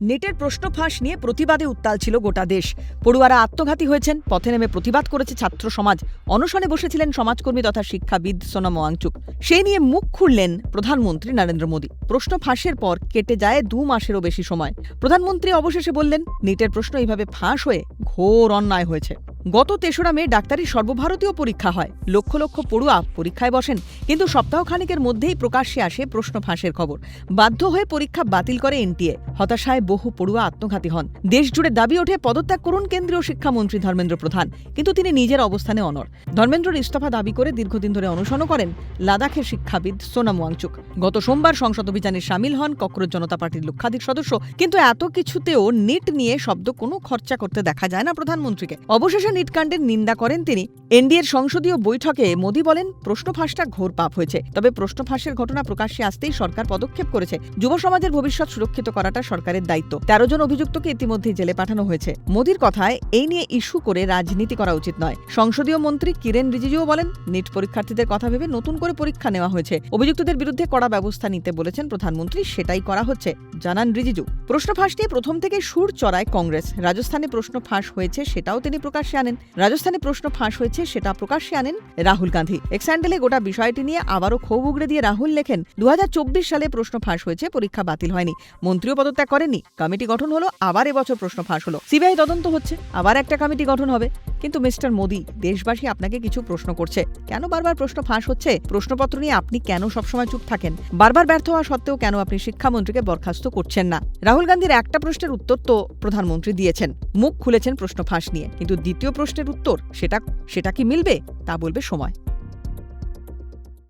নেটের প্রশ্ন ফাঁস নিয়ে প্রতিবাদে উত্তাল ছিল গোটা দেশ। পড়ুয়ারা আত্মঘাতী হয়েছেন, পথে নেমে প্রতিবাদ করেছে ছাত্র সমাজ, অনশনে বসেছিলেন সমাজকর্মী তথা শিক্ষাবিদ সোনাম ওয়াংচুক। সেই নিয়ে মুখ খুললেন প্রধানমন্ত্রী নরেন্দ্র মোদী। প্রশ্ন ফাঁসের পর কেটে যায় 2 মাসেরও বেশি সময়। প্রধানমন্ত্রী অবশেষে বললেন, নেটের প্রশ্ন এইভাবে ফাঁস হয়ে ঘোর অন্যায় হয়েছে। গত 3রা মে ডাক্তারি সর্বভারতীয় পরীক্ষা হয়। লক্ষ লক্ষ পড়ুয়া পরীক্ষায় বসেন, কিন্তু সপ্তাহখানেকের মধ্যেই প্রকাশ্যে আসে প্রশ্ন ফাঁসের খবর। বাধ্য হয়ে পরীক্ষা বাতিল করে এনটিএ। হতাশায় বহু পড়ুয়া আত্মঘাতী হন। দেশ জুড়ে দাবি ওঠে পদত্যাগ করুন কেন্দ্রীয় শিক্ষামন্ত্রী ধর্মেন্দ্র প্রধান, কিন্তু তিনি নিজের অবস্থানে অনড়। ধর্মেন্দ্রর ইস্তফা দাবি করে দীর্ঘদিন ধরে অনশনও করেন লাদাখের শিক্ষাবিদ সোনাম ওয়াংচুক। গত সোমবার সংসদ অভিযানে সামিল হন ককরোচ জনতা পার্টির লক্ষাধিক সদস্য, কিন্তু এত কিছুতেও নিট নিয়ে শব্দ কোনো খরচা করতে দেখা যায় না প্রধানমন্ত্রীকে। অবশেষে নিট কাণ্ডের নিন্দা করেন তিনি। এনডিএর সংসদীয় বৈঠকে মোদী বলেন, প্রশ্ন ফাঁসটা ঘোর পাপ হয়েছে, তবে প্রশ্ন ফাঁসের ঘটনা প্রকাশ্যে আসতেই সরকার পদক্ষেপ করেছে। যুব সমাজের ভবিষ্যৎ সুরক্ষিত করাটা সরকারের দায়িত্ব। 13 জন অভিযুক্তকে ইতিমধ্যে জেলে পাঠানো হয়েছে। মোদীর কথায় এই নিয়ে ইস্যু করে রাজনীতি করা উচিত নয়। সংসদীয় মন্ত্রী কিরেন রিজিজুও বলেন, নিট পরীক্ষার্থীদের কথা ভেবে নতুন করে পরীক্ষা নেওয়া হয়েছে। অভিযুক্তদের বিরুদ্ধে কড়া ব্যবস্থা নিতে বলেছেন প্রধানমন্ত্রী, সেটাই করা হচ্ছে, জানান রিজিজু। প্রশ্ন ফাঁস নিয়ে প্রথম থেকে সুর চড়ায় কংগ্রেস। রাজস্থানে প্রশ্ন ফাঁস হয়েছে সেটাও তিনি প্রকাশ্যে আনেন। রাহুল গান্ধী এক্স হ্যান্ডেলে গোটা বিষয়টি নিয়ে আবারও ক্ষোভ উগড়ে দিয়ে রাহুল লেখেন, 2024 সালে প্রশ্ন ফাঁস হয়েছে, পরীক্ষা বাতিল হয়নি, মন্ত্রীও পদত্যাগ করেননি, কমিটি গঠন হলো, আবার এবছর প্রশ্ন ফাঁস হলো, সিবিআই তদন্ত হচ্ছে, আবার একটা কমিটি গঠন হবে। কিন্তু মিস্টার মোদী, দেশবাসী আপনাকে কিছু প্রশ্ন করছে, কেন বারবার প্রশ্ন ফাঁস হচ্ছে? প্রশ্নপত্র নিয়ে আপনি কেন সবসময় চুপ থাকেন? বারবার ব্যর্থ হওয়া সত্ত্বেও কেন আপনি শিক্ষামন্ত্রীকে বরখাস্ত করছেন না? রাহুল গান্ধীর একটা প্রশ্নের উত্তর তো প্রধানমন্ত্রী দিয়েছেন, মুখ খুলেছেন প্রশ্ন ফাঁস নিয়ে, কিন্তু দ্বিতীয় প্রশ্নের উত্তর সেটা কি মিলবে তা বলবে সময়।